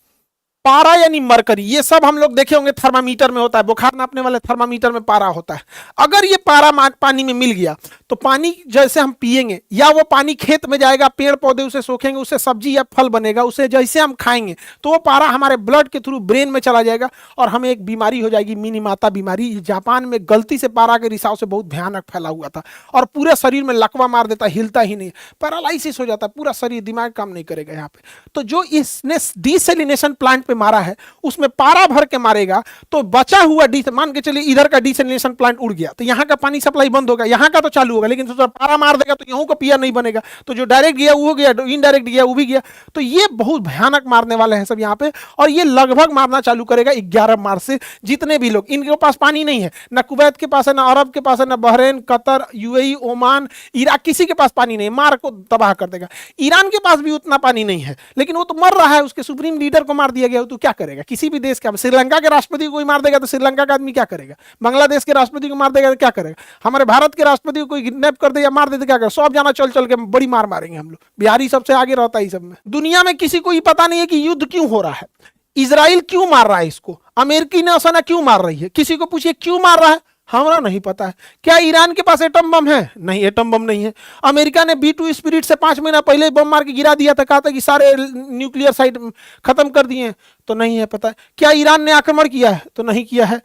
Speaker 1: पारा यानी मरकरी, ये सब हम लोग देखे होंगे थर्मामीटर में होता है, बुखार नापने वाले थर्मामीटर में पारा होता है। अगर ये पारा पानी में मिल गया तो पानी जैसे हम पिएंगे या वो पानी खेत में जाएगा, पेड़ पौधे उसे सोखेंगे, उससे सब्जी या फल बनेगा, उसे जैसे हम खाएंगे तो वो पारा हमारे ब्लड के थ्रू ब्रेन में चला जाएगा और हमें एक बीमारी हो जाएगी, मिनीमाता बीमारी। जापान में गलती से पारा के रिसाव से बहुत भयानक फैला हुआ था और पूरे शरीर में लकवा मार देता, हिलता ही नहीं, पैरालाइसिस हो जाता है पूरा शरीर, दिमाग काम नहीं करेगा यहाँ पे। तो जो इसने डीसैलिनेशन प्लांट मारा है उसमें पारा भर के मारेगा तो बचा हुआ मान के चलिए इधर का डीसैलिनेशन प्लांट उड़ गया तो यहां का पानी सप्लाई बंद होगा, यहां का तो चालू होगा, लेकिन तो पारा मार देगा तो यहां का पिया नहीं बनेगा। तो जो डायरेक्ट गया वो गया, इनडायरेक्ट गया वो भी गया। तो ये बहुत भयानक मारने वाले हैं सब यहाँ पे और ये लगभग मारना चालू करेगा 11 मार्च से। जितने भी लोग, इनके पास पानी नहीं है, ना कुवैत के पास है, ना अरब के पास है, ना Bahrain, Qatar, UAE, Oman, Iraq, किसी के पास पानी नहीं, मार को तबाह कर देगा। ईरान के पास भी उतना पानी नहीं है लेकिन वो तो मर रहा है, उसके सुप्रीम लीडर को मार दिया गया, हो तो क्या करेगा? किसी भी देश का, श्रीलंका के राष्ट्रपति को कोई मार देगा तो श्रीलंका का आदमी क्या करेगा? बांग्लादेश के राष्ट्रपति को मार देगा तो क्या करेगा? हमारे भारत के राष्ट्रपति को कोई किडनैप कर दे या मार दे तो क्या करेगा? सब जाना चल चल के बड़ी मार मारेंगे हम लोग। बिहारी सबसे आगे रहता है सब में। दुनिया में किसी को ये पता नहीं है कि युद्ध क्यों हो रहा है, इजराइल क्यों मार रहा है इसको, अमेरिकी नौसेना क्यों मार रही है, किसी को पूछिए क्यों मार रहा है, हमारा नहीं पता है। क्या ईरान के पास एटम बम है? नहीं, एटम बम नहीं है। अमेरिका ने B2 स्पिरिट से 5 महीना पहले बम मार के गिरा दिया था, कहा था कि सारे न्यूक्लियर साइट खत्म कर दिए, तो नहीं है पता है। क्या ईरान ने आक्रमण किया है? तो नहीं किया है।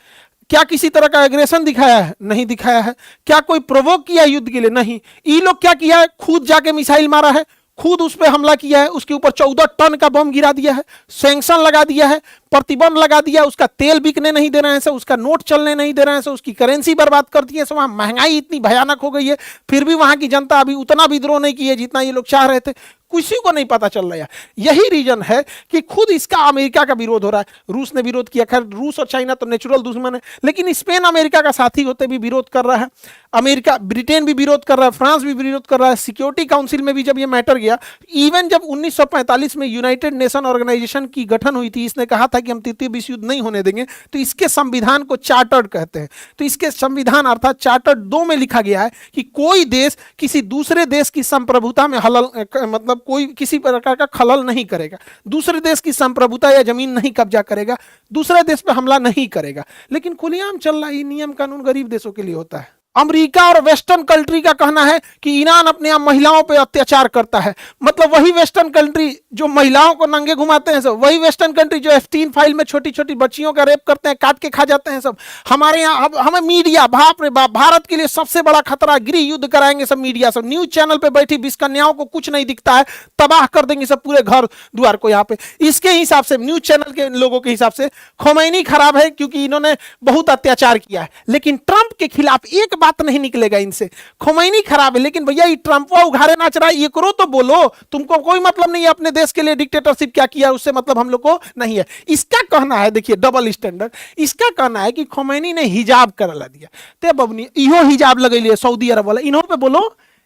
Speaker 1: क्या किसी तरह का एग्रेशन दिखाया है? नहीं दिखाया है। क्या कोई प्रोवोक किया युद्ध के लिए? नहीं। ये लोग क्या किया है? खुद जाके मिसाइल मारा है, खुद उस पर हमला किया है, उसके ऊपर 14 टन का बम गिरा दिया है, सैंक्शन लगा दिया है, प्रतिबंध लगा दिया, उसका तेल बिकने नहीं दे रहे हैं, उसका नोट चलने नहीं दे रहे हैं, उसकी करेंसी बर्बाद कर दी है। वहां महंगाई इतनी भयानक हो गई है, फिर भी वहां की जनता अभी उतना विद्रोह नहीं की है जितना ये लोग चाह रहे थे। किसी को नहीं पता चल रहा है। यही रीजन है कि खुद इसका अमेरिका का विरोध हो रहा है। रूस ने विरोध किया, खैर रूस और चाइना तो नेचुरल दुश्मन है, लेकिन स्पेन अमेरिका का साथी होते भी विरोध कर रहा है, अमेरिका ब्रिटेन भी विरोध कर रहा है, फ्रांस भी विरोध कर रहा है। सिक्योरिटी काउंसिल में भी जब ये मैटर गया, इवन जब 1945 में यूनाइटेड नेशन ऑर्गेनाइजेशन की गठन हुई थी, इसने कहा था कि हम तृतीय विश्व युद्ध नहीं होने देंगे, तो इसके संविधान को चार्टर्ड कहते हैं। तो इसके संविधान अर्थात चार्टर्ड 2 में लिखा गया है कि कोई देश किसी दूसरे देश की संप्रभुता में हलल मतलब कोई किसी प्रकार का खलल नहीं करेगा, दूसरे देश की संप्रभुता या जमीन नहीं कब्जा करेगा, दूसरे देश पे हमला नहीं करेगा। लेकिन खुलेआम चल रहा है, नियम कानून गरीब देशों के लिए होता है। अमेरिका और वेस्टर्न कंट्री का कहना है कि ईरान अपने यहाँ महिलाओं पर अत्याचार करता है। मतलब वही वेस्टर्न कंट्री जो महिलाओं को नंगे घुमाते हैं सब, वही वेस्टर्न कंट्री जो F3 फाइल में छोटी छोटी बच्चियों का रेप करते हैं, काट के खा जाते हैं सब। हमारे यहाँ हमें मीडिया, बाप रे बाप, भारत के लिए सबसे बड़ा खतरा, गृह युद्ध कराएंगे सब मीडिया, सब न्यूज चैनल पे बैठी 20 कन्याओं को कुछ नहीं दिखता है, तबाह कर देंगे सब पूरे घर द्वार को यहाँ पे। इसके हिसाब से, न्यूज चैनल के लोगों के हिसाब से खोमैनी खराब है क्योंकि इन्होंने बहुत अत्याचार किया है। लेकिन ट्रंप के खिलाफ एक बात नहीं निकलेगा इनसे। खोमैनी खराब है, लेकिन भैया ये ट्रंपवा उघारे नाच रहा है, ये करो तो बोलो, तुमको कोई मतलब नहीं है अपने देश के लिए डिक्टेटरशिप क्या किया, उससे मतलब हम लोग को नहीं है। इसका कहना है, देखिए डबल स्टैंडर्ड, इसका कहना है कि खोमैनी ने हिजाब करला दिया, ते बबनी इहो हिजाब लगैलिए सऊदी अरब वाला, इन्हों पे बोलो,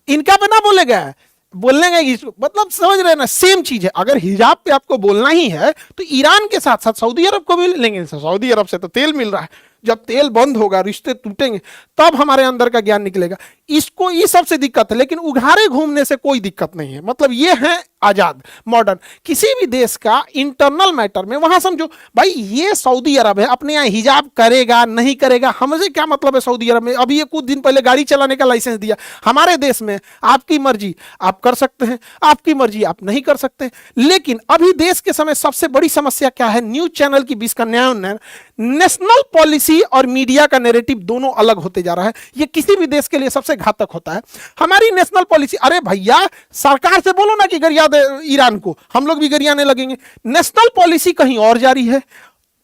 Speaker 1: इनका पे ना बोलेगा, बोलने का मतलब समझ रहे हैं ना, सेम चीज है। अगर हिजाब पे आपको बोलना ही है तो ईरान के साथ साथ सऊदी अरब को भी लेंगे। सऊदी अरब से तो तेल मिल रहा है, जब तेल बंद होगा, रिश्ते टूटेंगे, तब हमारे अंदर का ज्ञान निकलेगा। इसको ये सबसे दिक्कत है, लेकिन उघारे घूमने से कोई दिक्कत नहीं है। मतलब ये है आजाद मॉडर्न। किसी भी देश का इंटरनल मैटर में वहां समझो भाई, ये सऊदी अरब है, अपने यहाँ हिजाब करेगा नहीं करेगा, हमसे क्या मतलब है। सऊदी अरब में अभी ये कुछ दिन पहले गाड़ी चलाने का लाइसेंस दिया। हमारे देश में आपकी मर्जी आप कर सकते हैं, आपकी मर्जी आप नहीं कर सकते। लेकिन अभी देश के समय सबसे बड़ी समस्या क्या है, न्यूज चैनल की 20 कन्याओं, नेशनल पॉलिसी और मीडिया का नैरेटिव दोनों अलग होते जा रहा है। ये किसी भी देश के लिए सबसे घातक होता है। हमारी नेशनल पॉलिसी, अरे भैया सरकार से बोलो ना कि गरिया दे ईरान को, हम लोग भी गरियाने लगेंगे। नेशनल पॉलिसी कहीं और जारी है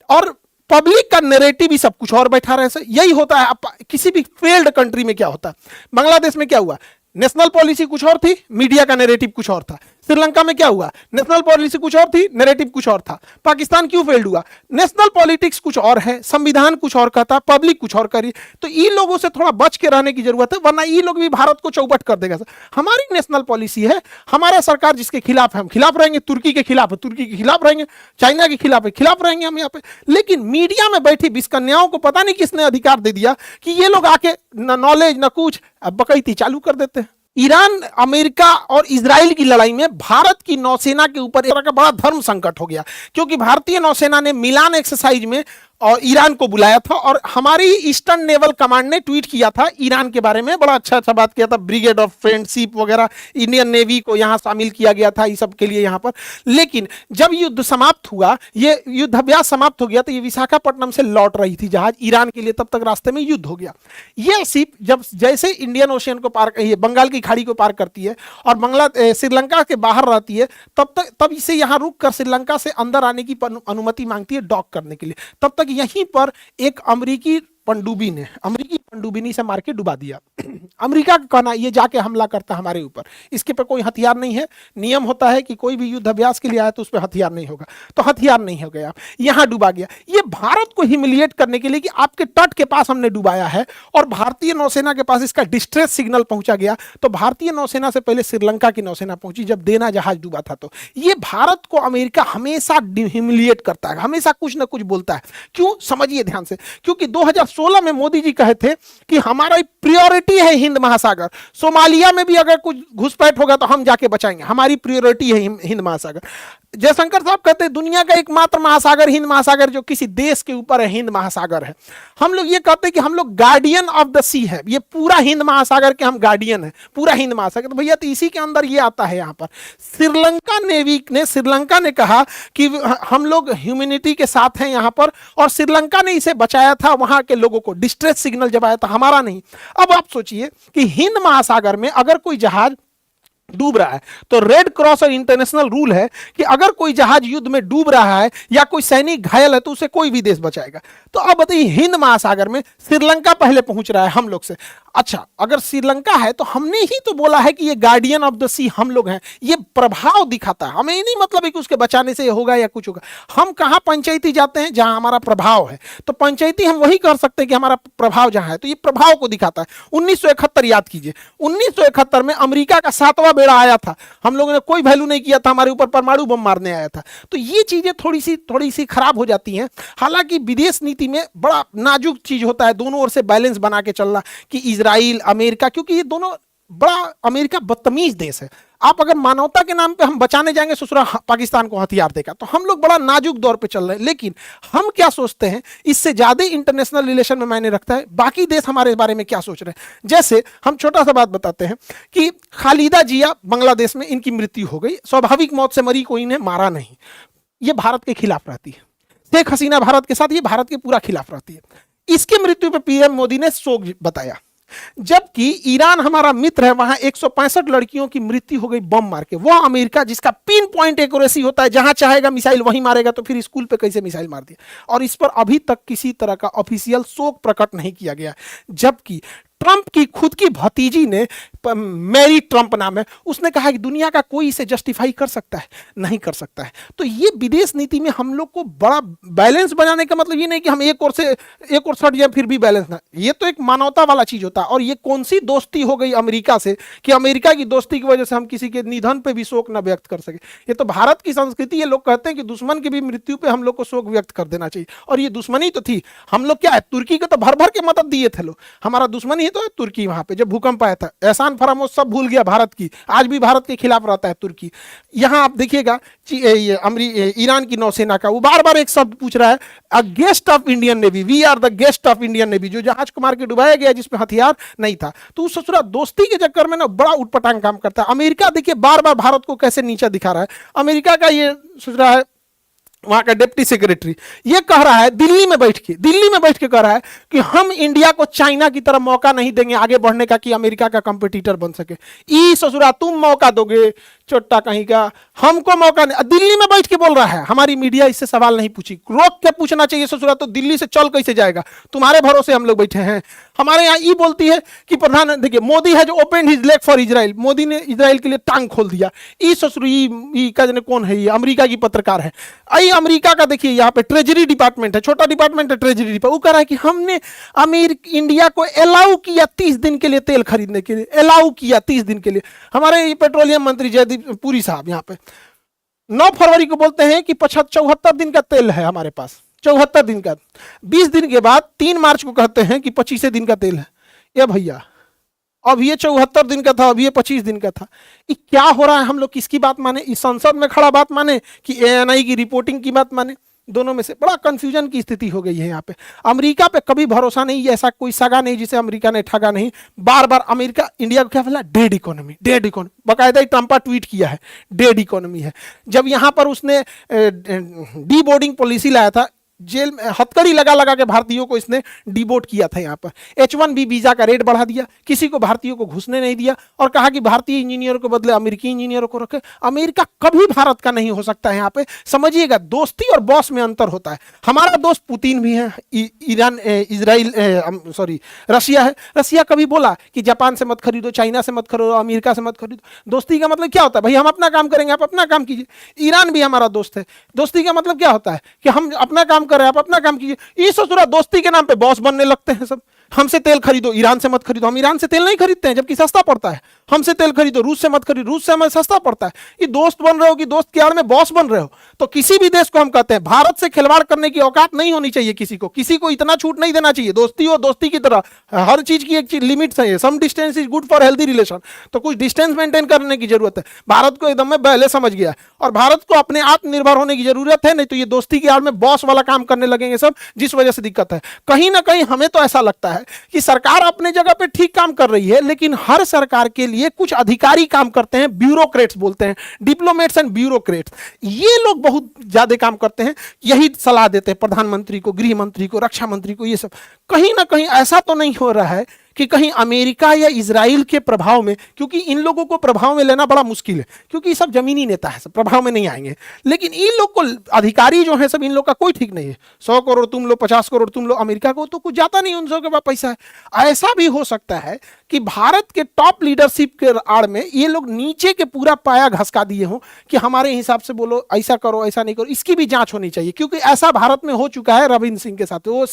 Speaker 1: और पब्लिक का नैरेटिव ही सब कुछ और बैठा रहे। यही होता है किसी भी फेल्ड कंट्री में। क्या होता है, बांग्लादेश में क्या हुआ, नेशनल पॉलिसी कुछ और थी, मीडिया का नैरेटिव कुछ और था। श्रीलंका में क्या हुआ, नेशनल पॉलिसी कुछ और थी, नैरेटिव कुछ और था। पाकिस्तान क्यों फेल्ड हुआ, नेशनल पॉलिटिक्स कुछ और है, संविधान कुछ और कहता, पब्लिक कुछ और करी। तो इन लोगों से थोड़ा बच के रहने की जरूरत है, वरना ये लोग भी भारत को चौपट कर देगा। हमारी नेशनल पॉलिसी है, हमारा सरकार जिसके खिलाफ है हम खिलाफ रहेंगे, तुर्की के खिलाफ है तुर्की के खिलाफ रहेंगे, चाइना के खिलाफ है खिलाफ रहेंगे हम यहाँ पे। लेकिन मीडिया में बैठी 20 कन्याओं को पता नहीं किसने अधिकार दे दिया कि ये लोग आके न नॉलेज न कुछ, अब बकैती चालू कर देते हैं। ईरान, अमेरिका और इजराइल की लड़ाई में भारत की नौसेना के ऊपर एक तरह का बड़ा धर्म संकट हो गया, क्योंकि भारतीय नौसेना ने मिलान एक्सरसाइज में और ईरान को बुलाया था, और हमारी ईस्टर्न नेवल कमांड ने ट्वीट किया था ईरान के बारे में, बड़ा अच्छा बात किया था। ब्रिगेड ऑफ फ्रेंडशिप वगैरह, इंडियन नेवी को यहाँ शामिल किया गया था, इस सब के लिए यहाँ पर। लेकिन जब युद्ध समाप्त हुआ, ये युद्धाभ्यास समाप्त हो गया, तो ये विशाखापट्टनम से लौट रही थी जहाज ईरान के लिए, तब तक रास्ते में युद्ध हो गया। ये शिप जब जैसे इंडियन ओशियन को पार, बंगाल की खाड़ी को पार करती है और श्रीलंका के बाहर रहती है, तब इसे यहाँ रुक कर श्रीलंका से अंदर आने की अनुमति मांगती है डॉक करने के लिए। तब तक यहीं पर एक अमेरिकी पनडुब्बी ने, अमेरिकी पनडुब्बिनी से मार के डुबा दिया। अमेरिका का कहना ये जाके हमला करता हमारे ऊपर, इसके पे कोई हथियार नहीं है। नियम होता है कि कोई भी युद्ध अभ्यास के लिए आया तो उस पर हथियार नहीं होगा, तो हथियार नहीं हो गया, यहाँ डुबा गया। ये भारत को ह्यूमिलिएट करने के लिए कि आपके तट के पास हमने डुबाया है, और भारतीय नौसेना के पास इसका डिस्ट्रेस सिग्नल पहुंचा गया। तो भारतीय नौसेना से पहले श्रीलंका की नौसेना पहुंची जब देना जहाज डूबा था। तो ये भारत को अमेरिका हमेशा ह्यूमिलिएट करता है, हमेशा कुछ ना कुछ बोलता है। क्यों, समझिए ध्यान से। क्योंकि 2016 में मोदी जी कहे थे कि हमारा प्रायोरिटी है हिंद महासागर, सोमालिया में भी अगर कुछ घुसपैठ होगा तो हम जाके बचाएंगे, हमारी प्रायोरिटी है हिंद महासागर। जयशंकर साहब कहते हैं दुनिया का एकमात्र महासागर हिंद महासागर जो किसी देश के ऊपर है, हिंद महासागर है। हम लोग ये कहते हैं कि हम लोग गार्डियन ऑफ द सी है, ये पूरा हिंद महासागर के हम गार्डियन है, पूरा हिंद महासागर। तो भैया तो इसी के अंदर ये आता है। यहाँ पर श्रीलंका ने कहा कि हम लोग ह्यूमैनिटी के साथ हैं यहाँ पर, और श्रीलंका ने इसे बचाया था, वहां के लोगों को डिस्ट्रेस सिग्नल जब आया था, हमारा नहीं। अब आप सोचिए कि हिंद महासागर में अगर कोई जहाज डूब रहा है तो रेड क्रॉस और इंटरनेशनल रूल है कि अगर कोई जहाज युद्ध में डूब रहा है या कोई सैनिक घायल है तो उसे कोई भी देश बचाएगा। तो अब बताइए हिंद महासागर में श्रीलंका पहले पहुंच रहा है हम लोग से। अच्छा, अगर श्रीलंका है तो हमने ही तो बोला है कि ये गार्डियन ऑफ द सी हम लोग हैं, ये प्रभाव दिखाता है। हमें नहीं मतलब है कि उसके बचाने से होगा या कुछ होगा। हम कहां पंचायती जाते हैं, जहां हमारा प्रभाव है। तो पंचायती हम वही कर सकते हैं कि हमारा प्रभाव जहां है, तो ये प्रभाव को दिखाता है। 1971 याद कीजिए, 1971 में अमेरिका का 7वां बेड़ा आया था, हम लोगों ने कोई वैल्यू नहीं किया था, हमारे ऊपर परमाणु बम मारने आया था। तो ये चीजें थोड़ी सी खराब हो जाती हैं। हालांकि विदेश नीति में बड़ा नाजुक चीज होता है, दोनों ओर से बैलेंस बना के चलना कि इजराइल अमेरिका, क्योंकि ये दोनों बड़ा, अमेरिका बदतमीज देश है। आप अगर मानवता के नाम पे हम बचाने जाएंगे ससुरा पाकिस्तान को हथियार देगा, तो हम लोग बड़ा नाजुक दौर पे चल रहे हैं। लेकिन हम क्या सोचते हैं, इससे ज्यादा इंटरनेशनल रिलेशन में मायने रखता है बाकी देश हमारे बारे में क्या सोच रहे हैं। जैसे हम छोटा सा बात बताते हैं कि खालिदा जिया बांग्लादेश में इनकी मृत्यु हो गई, स्वाभाविक मौत से मरी, कोई ने मारा नहीं। ये भारत के खिलाफ रहती है। शेख हसीना भारत के साथ, ये भारत के पूरा खिलाफ रहती है। इसकी मृत्यु पर पीएम मोदी ने शोक बताया। जबकि ईरान हमारा मित्र है, वहां 165 लड़कियों की मृत्यु हो गई बम मार के। वह अमेरिका जिसका पिन पॉइंट एक्यूरेसी होता है, जहां चाहेगा मिसाइल वहीं मारेगा, तो फिर स्कूल पे कैसे मिसाइल मार दिया। और इस पर अभी तक किसी तरह का ऑफिशियल शोक प्रकट नहीं किया गया। जबकि ट्रंप की खुद की भतीजी ने, मैरी ट्रंप नाम है, उसने कहा कि दुनिया का कोई इसे जस्टिफाई कर सकता है, नहीं कर सकता है। तो ये विदेश नीति में हम लोग को बड़ा बैलेंस बनाने का मतलब ये नहीं कि हम एक ओर सट जाए फिर भी बैलेंस ना। ये तो एक मानवता वाला चीज होता है। और ये कौन सी दोस्ती हो गई अमेरिका से कि अमेरिका की दोस्ती की वजह से हम किसी के निधन पे भी शोक न व्यक्त कर सके। ये तो भारत की संस्कृति। ये लोग कहते हैं कि दुश्मन की भी मृत्यु पे हम लोग को शोक व्यक्त कर देना चाहिए, और ये दुश्मनी तो थी। हम लोग क्या है, तुर्की को तो भर भर के मदद दिए थे लोग, हमारा दुश्मनी तो है तुर्की। वहां पे जब भूकंप आया था, एहसान फरामोश सब भूल गया भारत की, आज भी भारत के खिलाफ रहता है तुर्की। यहां आप देखिएगा ईरान की नौसेना का, वो बार बार एक शब्द पूछ रहा है, a guest of Indian navy, we are the guest of Indian navy, जो जहाज को मार के डुबाया गया जिसमें हथियार नहीं था। तो उस ससुरा दोस्ती के चक्कर में ना बड़ा उटपटांग काम करता है। अमेरिका देखिए बार बार भारत को कैसे नीचा दिखा रहा है। अमेरिका का ये ससुरा है, वहां का डिप्टी सेक्रेटरी ये कह रहा है, दिल्ली में बैठ के कह रहा है कि हम इंडिया को चाइना की तरह मौका नहीं देंगे आगे बढ़ने का, कि अमेरिका का कंपटीटर बन सके। ई ससुरा तुम मौका दोगे, चोट्टा कहीं का, हमको मौका नहीं। दिल्ली में बैठ के बोल रहा है। हमारी मीडिया इससे सवाल नहीं पूछी, रोक के पूछना चाहिए ससुरा, तो दिल्ली से चल कैसे जाएगा, तुम्हारे भरोसे हम लोग बैठे हैं। हमारे यहाँ ई बोलती है कि प्रधान, देखिए मोदी है जो open his leg for Israel, Modi ने इजराइल के लिए टांग खोल दिया। ई ससुरी का जने कौन है, ये अमेरिका की पत्रकार है। आई अमेरिका का देखिए यहाँ पे ट्रेजरी डिपार्टमेंट है, छोटा डिपार्टमेंट है ट्रेजरी डिपार्टमेंट, वो कह रहा है कि हमने इंडिया को अलाउ किया 30 दिन के लिए तेल खरीदने के लिए, अलाउ किया 30 दिन के लिए। हमारे पेट्रोलियम मंत्री जयदीप पुरी साहब यहाँ पे 9 फरवरी को बोलते हैं कि 74 दिन का तेल है हमारे पास, 74 दिन का। 20 दिन के बाद 3 मार्च को कहते हैं कि 25 दिन का तेल है। ये भैया अब ये 74 दिन का था, अब ये 25 दिन का था। ये क्या हो रहा है, हम लोग किसकी बात माने, इस संसद में खड़ा बात माने कि एएनआई की रिपोर्टिंग की बात माने? दोनों में से बड़ा कंफ्यूजन की स्थिति हो गई है यहाँ पे। अमेरिका पे कभी भरोसा नहीं, ऐसा कोई सगा नहीं जिसे अमेरिका ने ठगा नहीं। बार बार अमेरिका इंडिया को क्या बोला, डेड इकोनॉमी, डेड इकोनॉमी, बाकायदा ट्रंपा ट्वीट किया है डेड इकोनॉमी है। जब यहाँ पर उसने डी बोर्डिंग पॉलिसी लाया था, जेल में हथकड़ी लगा लगा के भारतीयों को इसने डिबोट किया था। यहाँ पर H1B वीजा का रेट बढ़ा दिया, किसी को भारतीयों को घुसने नहीं दिया और कहा कि भारतीय इंजीनियरों के बदले अमेरिकी इंजीनियरों को रखे। अमेरिका कभी भारत का नहीं हो सकता है। यहाँ पे समझिएगा, दोस्ती और बॉस में अंतर होता है। हमारा दोस्त पुतिन भी है, ईरान, इजराइल, सॉरी रशिया है। रशिया कभी बोला कि जापान से मत खरीदो, चाइना से मत खरीदो, अमेरिका से मत खरीदो। दोस्ती का मतलब क्या होता है? भाई हम अपना काम करेंगे, आप अपना काम कीजिए। ईरान भी हमारा दोस्त है। दोस्ती का मतलब क्या होता है कि हम अपना काम कर रहे हैं, आप अपना काम कीजिए। ये ससुरा दोस्ती के नाम पे बॉस बनने लगते हैं सब। हमसे तेल खरीदो, ईरान से मत खरीदो। हम ईरान से तेल नहीं खरीदते हैं जबकि सस्ता पड़ता है। हमसे तेल खरीदो, रूस से मत खरीदो, रूस से हमें सस्ता पड़ता है। ये दोस्त बन रहे हो कि दोस्त के आड़ में बॉस बन रहे हो। तो किसी भी देश को हम कहते हैं भारत से खिलवाड़ करने की औकात नहीं होनी चाहिए। किसी को इतना छूट नहीं देना चाहिए। दोस्ती हो दोस्ती की तरह, हर चीज की एक लिमिट है। Some distance is good for healthy relation. तो कुछ डिस्टेंस मेंटेन करने की जरूरत है। भारत को एकदम में पहले समझ गया और भारत को अपने आत्मनिर्भर होने की जरूरत है। नहीं तो ये दोस्ती की आड़ में बॉस वाला काम करने लगेंगे सब, जिस वजह से दिक्कत है। कहीं ना कहीं हमें तो ऐसा लगता है कि सरकार अपने जगह पे ठीक काम कर रही है, लेकिन हर सरकार के लिए कुछ अधिकारी काम करते हैं, ब्यूरोक्रेट्स बोलते हैं, डिप्लोमेट्स एंड ब्यूरोक्रेट्स। ये लोग बहुत ज्यादा काम करते हैं, यही सलाह देते हैं प्रधानमंत्री को, गृह मंत्री को, रक्षा मंत्री को। ये सब कहीं ना कहीं ऐसा तो नहीं हो रहा है कि कहीं अमेरिका या इजराइल के प्रभाव में, क्योंकि इन लोगों को प्रभाव में लेना बड़ा मुश्किल है, क्योंकि ये सब जमीनी नेता है, सब प्रभाव में नहीं आएंगे। लेकिन इन लोग को अधिकारी जो है सब, इन लोग का कोई ठीक नहीं है। 100 करोड़ तुम लो, 50 करोड़ तुम लो, अमेरिका को तो कुछ जाता नहीं, उन सब के पास पैसा है। ऐसा भी हो सकता है कि भारत के टॉप लीडरशिप के आड़ में ये लोग नीचे के पूरा पाया घसका दिए हों कि हमारे हिसाब से बोलो, ऐसा करो, ऐसा नहीं करो। इसकी भी जांच होनी चाहिए, क्योंकि ऐसा भारत में हो चुका है रविंद्र सिंह के साथ। वो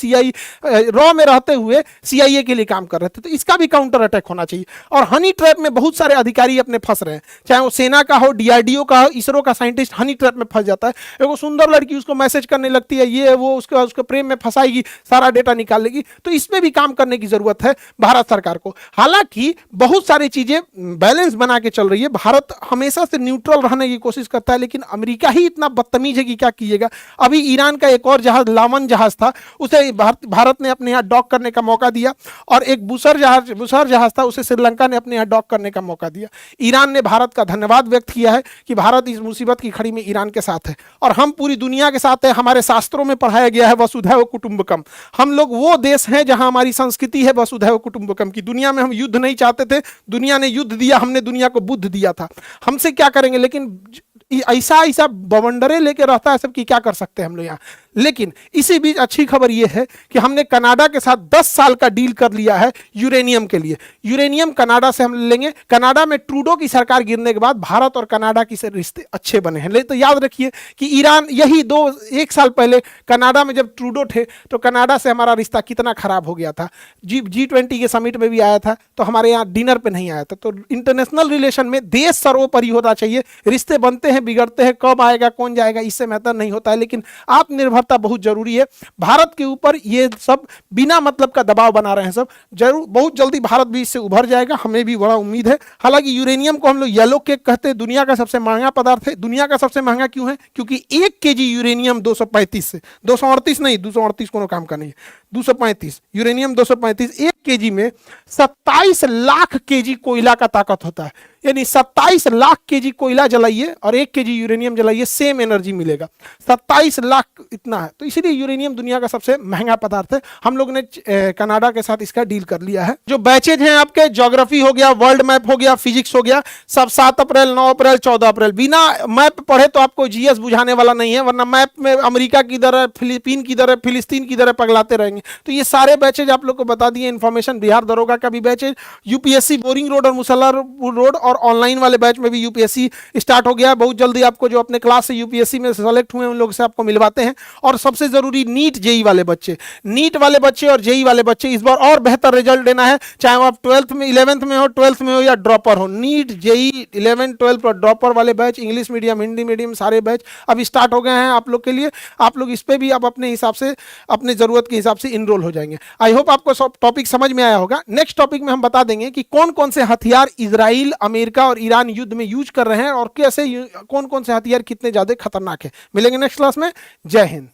Speaker 1: रॉ में रहते हुए CIA के लिए काम कर रहे थे। तो इसका भी काउंटर अटैक होना चाहिए। और हनी ट्रैप में बहुत सारे अधिकारी अपने फंस रहे हैं, चाहे वो सेना का हो, DRDO का हो, इसरो का साइंटिस्ट हनी ट्रैप में फंस जाता है। एक सुंदर लड़की उसको मैसेज करने लगती है, ये वो, उसके प्रेम में फंसाएगी, सारा डेटा निकाल लेगी। तो इसमें भी काम करने की जरूरत है भारत सरकार को। हालांकि बहुत सारी चीजें बैलेंस बना के चल रही है। भारत हमेशा से न्यूट्रल रहने की कोशिश करता है, लेकिन अमेरिका ही इतना बदतमीज है कि क्या कीजिएगा। अभी ईरान का एक और जहाज, लावन जहाज था, उसे भारत ने अपने यहाँ डॉक करने का मौका दिया। और एक बुसर जहाज था, उसे श्रीलंका ने अपने यहाँ डॉक करने का मौका दिया। ईरान ने भारत का धन्यवाद व्यक्त किया है कि भारत इस मुसीबत की घड़ी में ईरान के साथ है और हम पूरी दुनिया के साथ है। हमारे शास्त्रों में पढ़ाया गया है वसुधैव कुटुंबकम। हम लोग वो देश हैं जहां हमारी संस्कृति है वसुधैव कुटुंबकम की। दुनिया में हम युद्ध नहीं चाहते थे, दुनिया ने युद्ध दिया, हमने दुनिया को बुद्ध दिया था। हमसे क्या करेंगे, लेकिन ऐसा बवंडरे लेके रहता है सब कि क्या कर सकते हैं हम लोग यहाँ। लेकिन इसी बीच अच्छी खबर यह है कि हमने कनाडा के साथ 10 साल का डील कर लिया है यूरेनियम के लिए। यूरेनियम कनाडा से हम लेंगे। कनाडा में ट्रूडो की सरकार गिरने के बाद भारत और कनाडा की से रिश्ते अच्छे बने हैं। लेकिन तो याद रखिए कि ईरान, यही 1 साल पहले कनाडा में जब ट्रूडो थे तो कनाडा से हमारा रिश्ता कितना खराब हो गया था। G20 के समिट में भी आया था तो हमारे यहाँ डिनर पे नहीं आया था। तो इंटरनेशनल रिलेशन में देश सर्वोपरि होना चाहिए। रिश्ते बनते हैं, बिगड़ते हैं, कब आएगा कौन जाएगा इससे मैटर नहीं होता है, लेकिन आत्मनिर्भर बहुत जरूरी है। भारत के ऊपर ये सब बिना मतलब का दबाव बना रहे हैं सब। जरूर बहुत जल्दी भारत भी इससे उभर जाएगा, हमें भी बड़ा उम्मीद है। हालांकि यूरेनियम को हम लोग येलो केक कहते हैं, दुनिया का सबसे महंगा पदार्थ है। दुनिया का सबसे महंगा क्यों है? क्योंकि 1 kg यूरेनियम 235 से 238 नहीं, 238 कोनो काम का नहीं है, 235 यूरेनियम 235 1 kg में 27 लाख kg कोयला का ताकत होता है। यानी 27 लाख kg कोयला जलाइए और 1 kg यूरेनियम जलाइए, सेम एनर्जी मिलेगा। 27 लाख इतना है। तो इसीलिए यूरेनियम दुनिया का सबसे महंगा पदार्थ है। हम लोग ने कनाडा के साथ इसका डील कर लिया है। जो बैचेज हैं आपके, ज्योग्राफी हो गया, वर्ल्ड मैप हो गया, फिजिक्स हो गया, सब 7 अप्रैल, 9 अप्रैल, 14 अप्रैल। बिना मैप पढ़े तो आपको GS बुझाने वाला नहीं है, वरना मैप में अमेरिका की तरह, फिलीपीन की तरह, फिलिस्तीन की तरह पगलाते रहेंगे। तो ये सारे बैचेज आप लोग को बता दिए इन्फॉर्मेशन। बिहार दरोगा का भी बैचेज, UPSC बोरिंग रोड और मुसल्लापुर रोड, और ऑनलाइन वाले बैच में भी UPSC स्टार्ट हो गया है। बहुत जल्दी आपको जो अपने क्लास से UPSC में सेलेक्ट हुए उन लोग से आपको मिलवाते हैं। और सबसे जरूरी नीट जेई वाले बच्चे, नीट वाले बच्चे और जेई वाले बच्चे, इस बार और बेहतर रिजल्ट देना है, चाहे आप 12th में, 11th में हो, 12th में हो या ड्रॉपर हो। नीट जेई 11, 12 और ड्रॉपर वाले batch, English medium, Hindi medium, सारे बैच अब स्टार्ट हो गए हैं आप लोग के लिए। आप लोग इस पे भी आप अपने हिसाब से, अपने जरूरत के हिसाब से इनरोल हो जाएंगे। आई होप आपको सब टॉपिक समझ में आया होगा। नेक्स्ट टॉपिक में हम बता देंगे कि कौन कौन से हथियार इजराइल, अमेरिका और ईरान युद्ध में यूज कर रहे हैं और कैसे, कौन कौन से हथियार कितने ज्यादा खतरनाक है। मिलेंगे नेक्स्ट क्लास में। जय हिंद।